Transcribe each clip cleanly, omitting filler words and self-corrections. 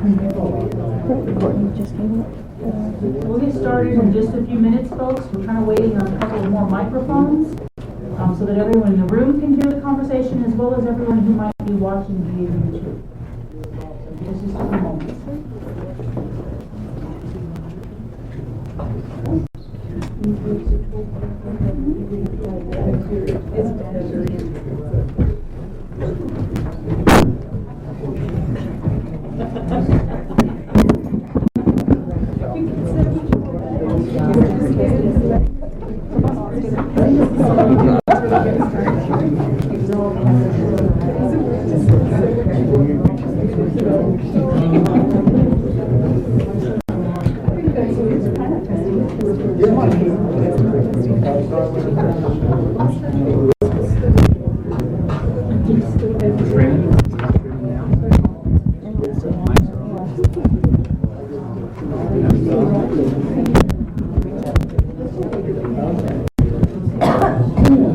We'll get started in just a few minutes, folks. We're kind of waiting on a couple more microphones so that everyone in the room can hear the conversation as well as everyone who might be watching via YouTube. Just a few moments.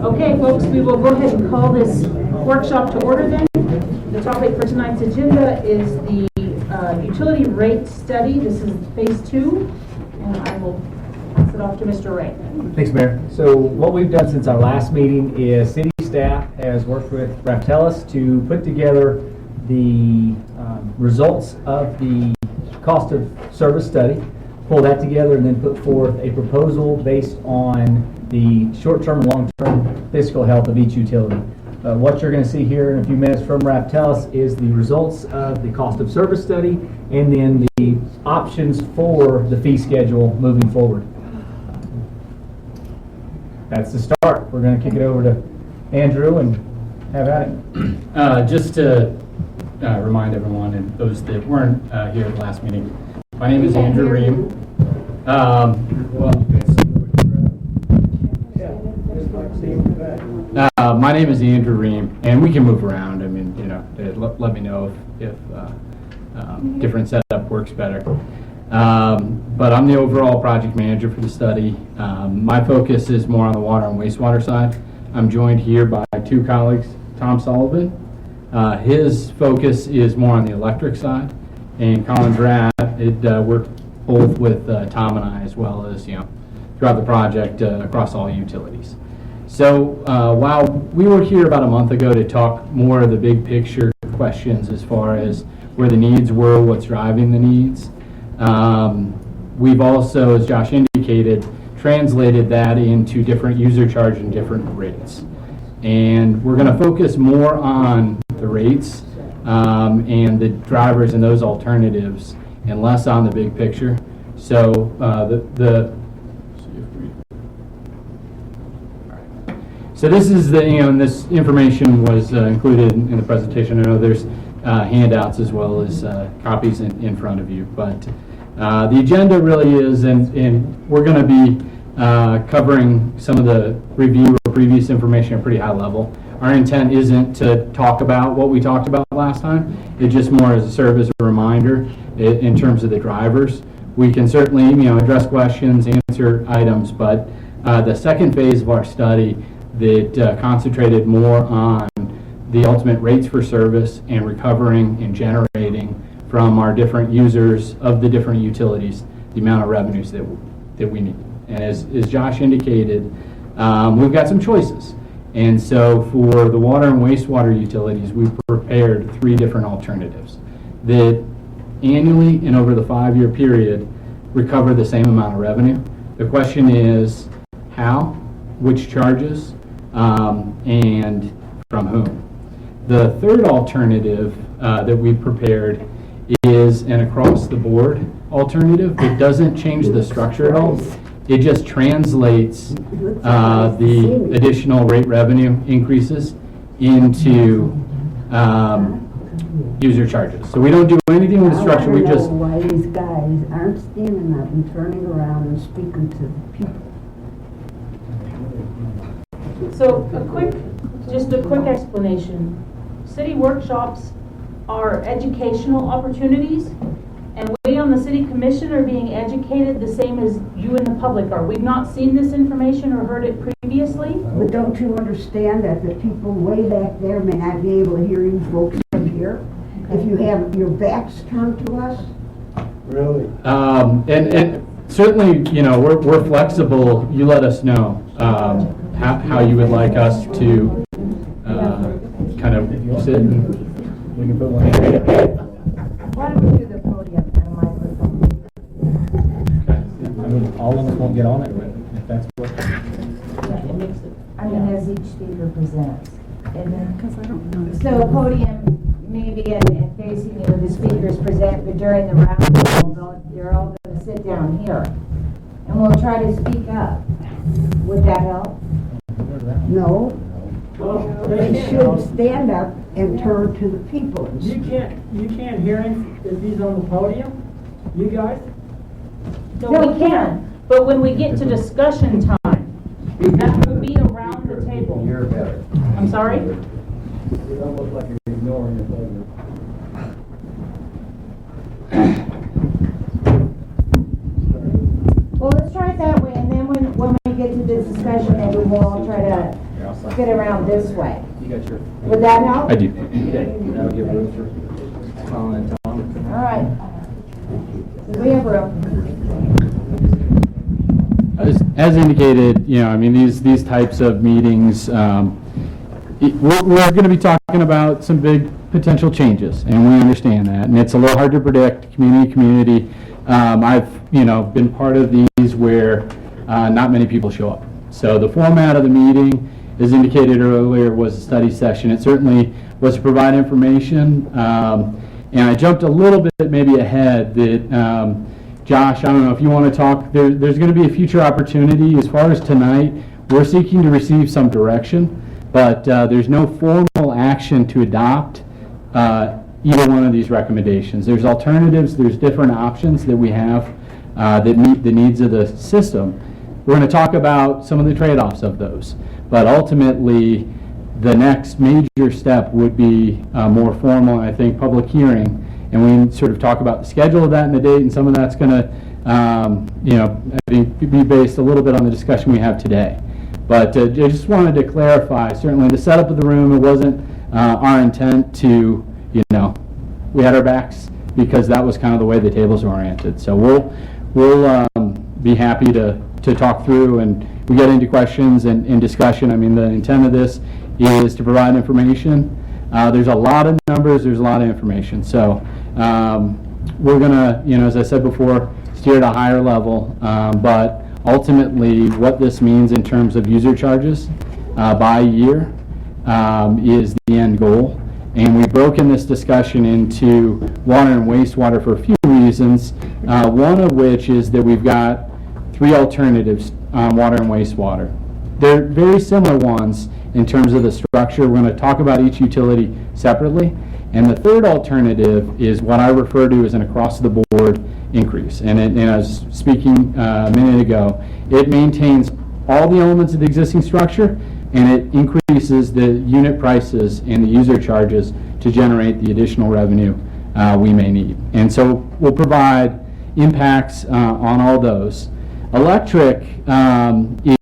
Okay, folks, we will go ahead and call this workshop to order then. The topic for tonight's agenda is the utility rate study. This is phase 2, and I will pass it off to Mr. Ray. Thanks, Mayor. So what we've done since our last meeting is city staff has worked with Raptelis to put together the results of the cost of service study, pull that together, and then put forth a proposal based on the short-term and long-term fiscal health of each utility. What you're going to see here in a few minutes from Raptelis is the results of the cost of service study and then the options for the fee schedule moving forward. That's the start. We're going to kick it over to Andrew and have at it. Just to remind everyone and those that weren't here at the last meeting, my name is Andrew Ream. My name is Andrew Ream, and we can move around. I mean, you know, let me know if different setup works better. But I'm the overall project manager for the study. My focus is more on the water and wastewater side. I'm joined here by two colleagues, Tom Sullivan. His focus is more on the electric side, and Colin Dratt worked both with Tom and I, as well as, you know, throughout the project across all utilities. So while we were here about a month ago to talk more of the big picture questions as far as where the needs were, what's driving the needs, we've also, as Josh indicated, translated that into different user charge and different rates. And we're going to focus more on the rates and the drivers and those alternatives and less on the big picture. So So this is the, you know, and this information was included in the presentation. I know there's handouts as well as copies in front of you. But the agenda really is, and we're going to be covering some of the review or previous information at a pretty high level. Our intent isn't to talk about what we talked about last time. It's just more as a serve as a reminder in terms of the drivers. We can certainly, you know, address questions, answer items, but the second phase of our study that concentrated more on the ultimate rates for service and recovering and generating from our different users of the different utilities the amount of revenues that we need. And as Josh indicated, we've got some choices. And so for the water and wastewater utilities, we've prepared 3 different alternatives that annually and over the 5-year period recover the same amount of revenue. The question is how, which charges, and from whom. The third alternative that we prepared is an across-the-board alternative that doesn't change the structure at all. It just translates the additional rate revenue increases into user charges. So we don't do anything with the structure. We just. Why these guys aren't standing up and turning around and speaking to the people? So just a quick explanation. City workshops are educational opportunities, and we on the city commission are being educated the same as you and the public are. We've not seen this information or heard it previously. But don't you understand that the people way back there may not be able to hear you folks up here? if you have your backs turned to us? Really? And certainly, you know, we're flexible. You let us know how you would like us to kind of sit and We can put one in. Why don't we do the podium and a microphone? I mean, all of us won't get on it, but if that's what. Yeah, it makes it. I mean, as each speaker presents. And then, Because I don't know. so podium, maybe, and facing you, the speakers present, but during the roundtable, they're all going to sit down here. And we'll try to speak up. Would that help? No, they should stand up and turn to the people. You can't hear him if he's on the podium? You guys? No, we can, but when we get to discussion time, that will be around the table. You're better. I'm sorry? It's almost like you're ignoring your brother. Well, let's try it that way, and then when we get to this discussion, maybe we'll all try to get around this way. You got your. Would that help? I do. Okay, that'll give room for Colin and Tom. All right. So we have room. As indicated, you know, I mean, these types of meetings, we're going to be talking about some big potential changes, and we understand that, and it's a little hard to predict community. I've, you know, been part of these where not many people show up. So the format of the meeting, as indicated earlier, was a study session. It certainly was to provide information, and I jumped a little bit maybe ahead that Josh, I don't know if you want to talk, there's going to be a future opportunity. As far as tonight, we're seeking to receive some direction, but there's no formal action to adopt either one of these recommendations. There's alternatives, there's different options that we have that meet the needs of the system. We're going to talk about some of the trade-offs of those, but ultimately, the next major step would be more formal, and I think, public hearing. And we sort of talk about the schedule of that and the date, and some of that's going to, you know, be based a little bit on the discussion we have today. But I just wanted to clarify, certainly the setup of the room, it wasn't our intent to, you know, we had our backs because that was kind of the way the tables are oriented. So we'll be happy to talk through, and we get into questions and discussion. I mean, the intent of this is to provide information. There's a lot of numbers, there's a lot of information. So we're going to, you know, as I said before, steer at a higher level, but ultimately what this means in terms of user charges by year is the end goal. And we've broken this discussion into water and wastewater for a few reasons, one of which is that we've got three alternatives on water and wastewater. They're very similar ones in terms of the structure. We're going to talk about each utility separately. And the third alternative is what I refer to as an across-the-board increase. And I was speaking a minute ago, it maintains all the elements of the existing structure, and it increases the unit prices and the user charges to generate the additional revenue we may need. And so we'll provide impacts on all those. Electric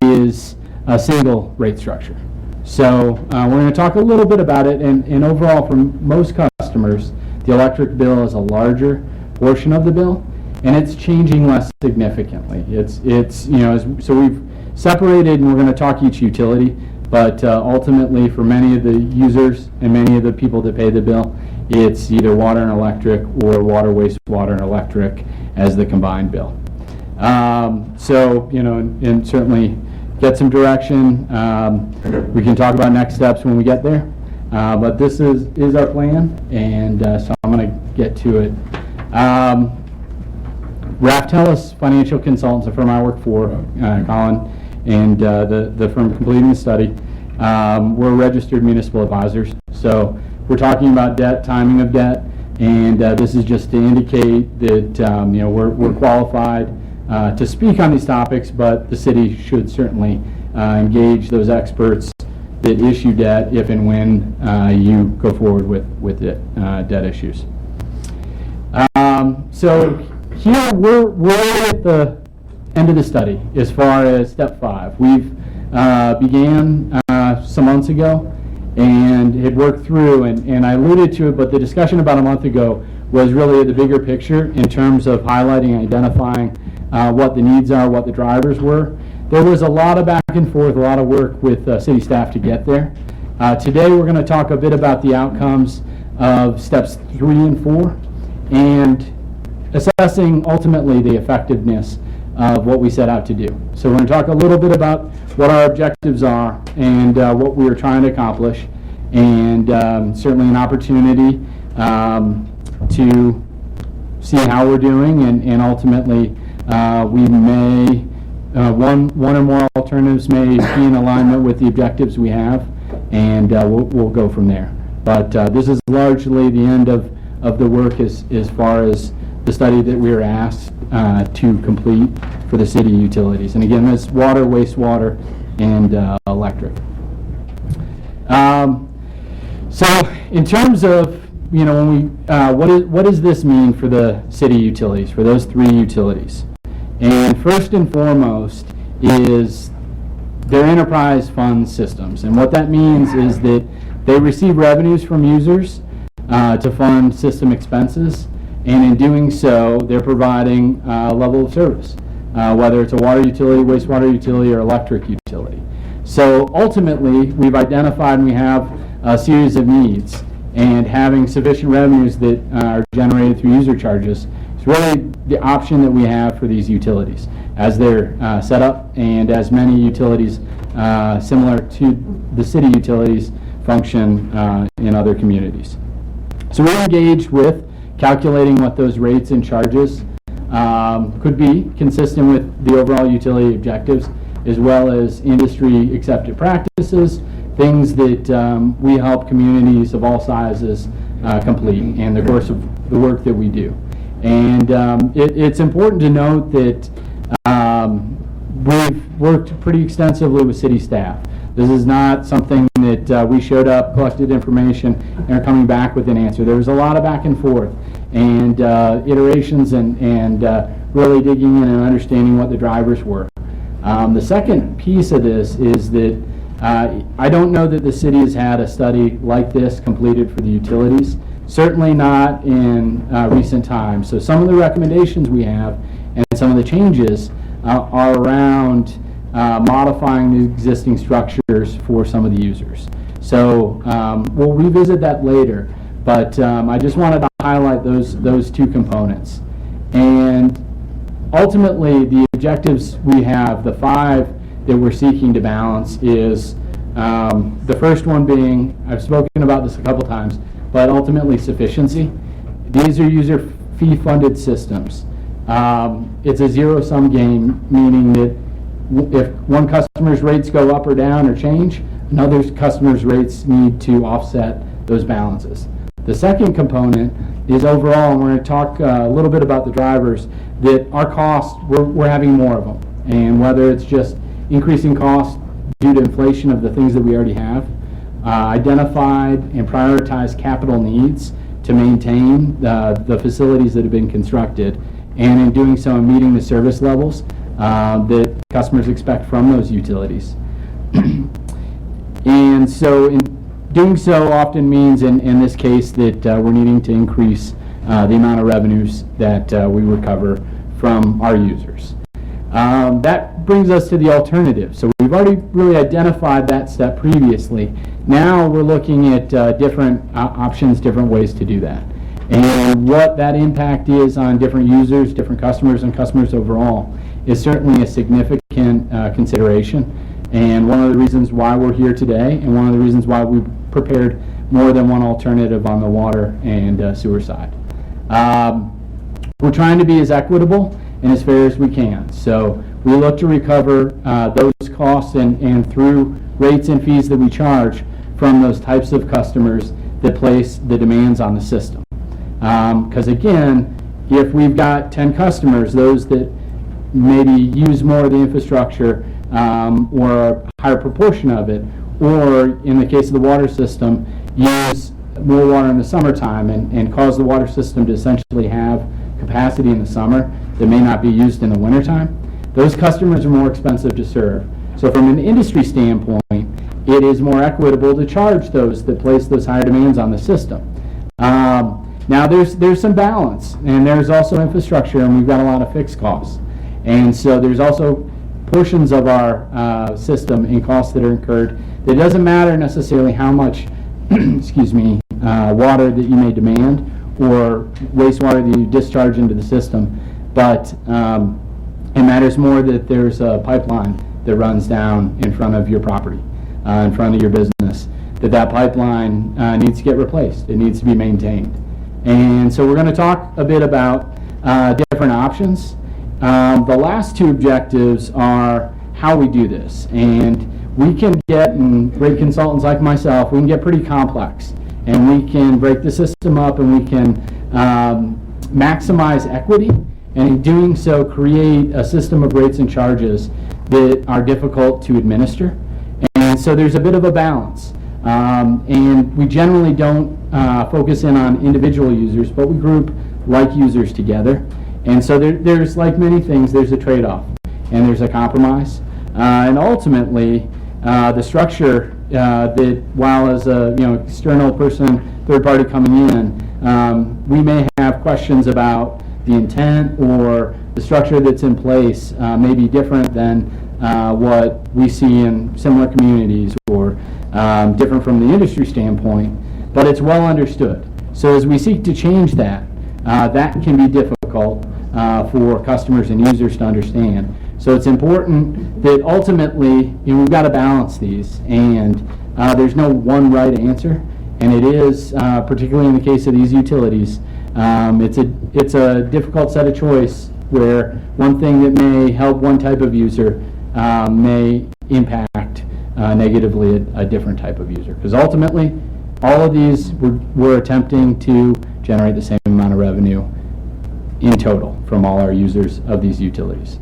is a single rate structure. So we're going to talk a little bit about it, and overall for most customers, the electric bill is a larger portion of the bill, and it's changing less significantly. It's you know, so we've separated, and we're going to talk each utility, but ultimately for many of the users and many of the people that pay the bill, it's either water and electric or water, wastewater, and electric as the combined bill. So, you know, and certainly get some direction. We can talk about next steps when we get there. But this is our plan, and so I'm going to get to it. Raftellus Financial Consultants, a firm I work for, Colin, and the firm completing the study. We're registered municipal advisors. So we're talking about debt, timing of debt, and this is just to indicate that you know, we're qualified to speak on these topics, but the city should certainly engage those experts that issue debt if and when you go forward with it, debt issues. So here we're at the end of the study as far as step 5. We've began some months ago, and had worked through, and I alluded to it, but the discussion about a month ago was really the bigger picture in terms of highlighting and identifying what the needs are, what the drivers were. There was a lot of back and forth, a lot of work with city staff to get there. Today we're going to talk a bit about the outcomes of steps 3 and 4 and assessing ultimately the effectiveness of what we set out to do. So we're going to talk a little bit about what our objectives are and what we are trying to accomplish, and certainly an opportunity to see how we're doing, and ultimately we may, one or more alternatives may be in alignment with the objectives we have, and we'll go from there. But this is largely the end of the work as far as the study that we were asked to complete for the city utilities. And again, that's water, wastewater, and electric. So in terms of, when we, what does this mean for the city utilities, for those 3 utilities? And first and foremost is their enterprise fund systems. And what that means is that they receive revenues from users to fund system expenses, and in doing so, they're providing a level of service, whether it's a water utility, wastewater utility, or electric utility. So ultimately, we've identified and we have a series of needs, and having sufficient revenues that are generated through user charges is really the option that we have for these utilities as they're set up, and as many utilities similar to the city utilities function in other communities. So we're engaged with calculating what those rates and charges could be, consistent with the overall utility objectives, as well as industry accepted practices, things that we help communities of all sizes complete in the course of the work that we do. And it's important to note that we've worked pretty extensively with city staff. This is not something that we showed up, collected information, and are coming back with an answer. There was a lot of back and forth and iterations and really digging in and understanding what the drivers were. The second piece of this is that I don't know that the city has had a study like this completed for the utilities, certainly not in recent times. So some of the recommendations we have and some of the changes are around modifying the existing structures for some of the users. So we'll revisit that later, but I just wanted to highlight those 2 components. And ultimately, the objectives we have, the 5 that we're seeking to balance, is the first one being, I've spoken about this a couple times, but ultimately sufficiency. These are user fee funded systems. It's a zero-sum game, meaning that if one customer's rates go up or down or change, another customer's rates need to offset those balances. The second component is overall, and we're going to talk a little bit about the drivers, that our costs, we're having more of them. And whether it's just increasing costs due to inflation of the things that we already have, identified and prioritized capital needs to maintain the facilities that have been constructed, and in doing so and meeting the service levels that customers expect from those utilities. And so in doing so often means, in this case, that we're needing to increase the amount of revenues that we recover from our users. That brings us to the alternative. So we've already really identified that step previously. Now we're looking at different options, different ways to do that. And what that impact is on different users, different customers, and customers overall is certainly a significant consideration. And one of the reasons why we're here today, and one of the reasons why we prepared more than one alternative on the water and sewer side. We're trying to be as equitable and as fair as we can. So we look to recover those costs and through rates and fees that we charge from those types of customers that place the demands on the system. Because again, if we've got 10 customers, those that maybe use more of the infrastructure or a higher proportion of it, or in the case of the water system, use more water in the summertime and cause the water system to essentially have capacity in the summer that may not be used in the wintertime, those customers are more expensive to serve. So from an industry standpoint, it is more equitable to charge those that place those higher demands on the system. Now there's some balance, and there's also infrastructure, and we've got a lot of fixed costs. And so there's also portions of our system and costs that are incurred. It doesn't matter necessarily how much excuse me, water that you may demand or wastewater that you discharge into the system, but it matters more that there's a pipeline that runs down in front of your property, in front of your business, that pipeline needs to get replaced. It needs to be maintained. And so we're going to talk a bit about different options. The last two objectives are how we do this. And we can get, and great consultants like myself, we can get pretty complex. And we can break the system up, and we can maximize equity, and in doing so create a system of rates and charges that are difficult to administer. And so there's a bit of a balance. And we generally don't focus in on individual users, but we group like users together. And so there's, like many things, there's a trade-off and there's a compromise. And ultimately, the structure that, while as a external person, third party coming in, we may have questions about the intent or the structure that's in place may be different than what we see in similar communities, or different from the industry standpoint, but it's well understood. So as we seek to change that, that can be difficult for customers and users to understand. So it's important that ultimately we've got to balance these, and there's no one right answer. And it is, particularly in the case of these utilities, it's a difficult set of choice where one thing that may help one type of user may impact negatively a different type of user. Because ultimately, all of these we're attempting to generate the same amount of revenue in total from all our users of these utilities.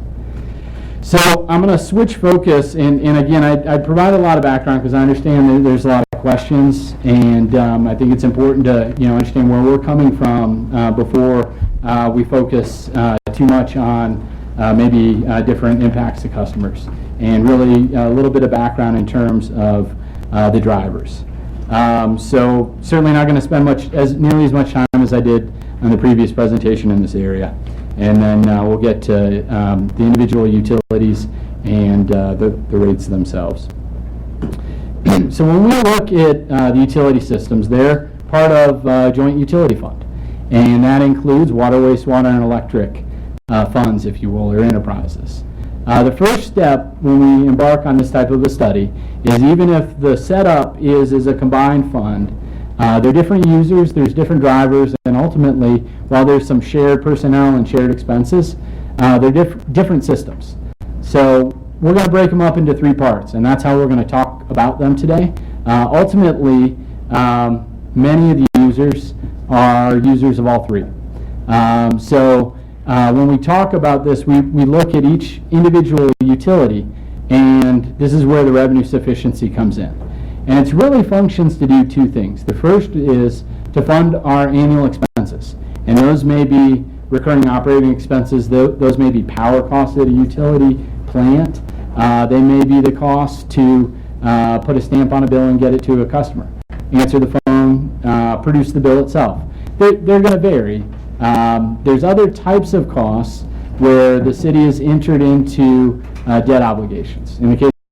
So I'm going to switch focus, and again, I provide a lot of background because I understand that there's a lot of questions, and I think it's important to understand where we're coming from before we focus too much on maybe different impacts to customers, and really a little bit of background in terms of the drivers. So certainly not going to spend nearly as much time as I did on the previous presentation in this area. And then we'll get to the individual utilities and the rates themselves. So when we look at the utility systems, they're part of a joint utility fund. And that includes water, wastewater, and electric funds, if you will, or enterprises. The first step when we embark on this type of a study is, even if the setup is a combined fund, there are different users, there's different drivers, and ultimately, while there's some shared personnel and shared expenses, they're different systems. So we're going to break them up into three parts, and that's how we're going to talk about them today. Ultimately, many of the users are users of all three. So when we talk about this, we look at each individual utility, and this is where the revenue sufficiency comes in. And it really functions to do two things. The first is to fund our annual expenses, and those may be recurring operating expenses. Those may be power costs at a utility plant. They may be the cost to put a stamp on a bill and get it to a customer, answer the phone, produce the bill itself. They're going to vary. There's other types of costs where the city has entered into debt obligations. In the case